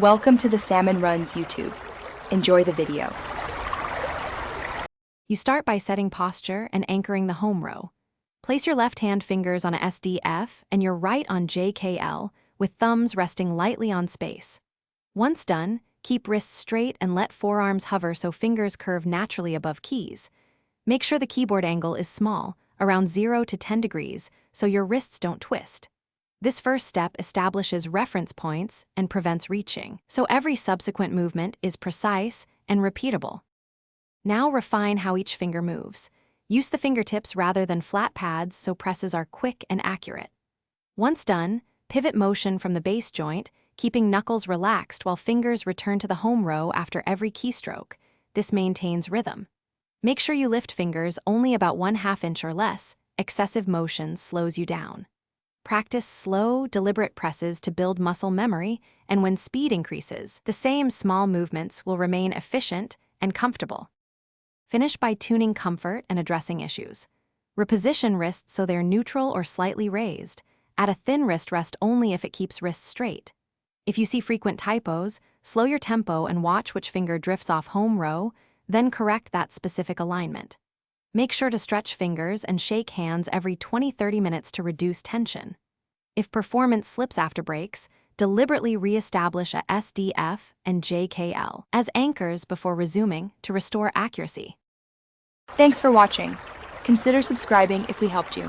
Welcome to the Salmon Runs YouTube. Enjoy the video. You start by setting posture and anchoring the home row. Place your left-hand fingers on a SDF and your right on JKL, with thumbs resting lightly on space. Once done, keep wrists straight and let forearms hover so fingers curve naturally above keys. Make sure the keyboard angle is small, around 0 to 10 degrees, so your wrists don't twist. This first step establishes reference points and prevents reaching, so every subsequent movement is precise and repeatable. Now refine how each finger moves. Use the fingertips rather than flat pads so presses are quick and accurate. Once done, pivot motion from the base joint, keeping knuckles relaxed while fingers return to the home row after every keystroke. This maintains rhythm. Make sure you lift fingers only about 1/2 inch or less. Excessive motion slows you down. Practice slow, deliberate presses to build muscle memory, and when speed increases, the same small movements will remain efficient and comfortable. Finish by tuning comfort and addressing issues. Reposition wrists so they're neutral or slightly raised. Add a thin wrist rest only if it keeps wrists straight. If you see frequent typos, slow your tempo and watch which finger drifts off home row, then correct that specific alignment. Make sure to stretch fingers and shake hands every 20-30 minutes to reduce tension. If performance slips after breaks, deliberately re-establish a SDF and JKL as anchors before resuming to restore accuracy. Thanks for watching. Consider subscribing if we helped you.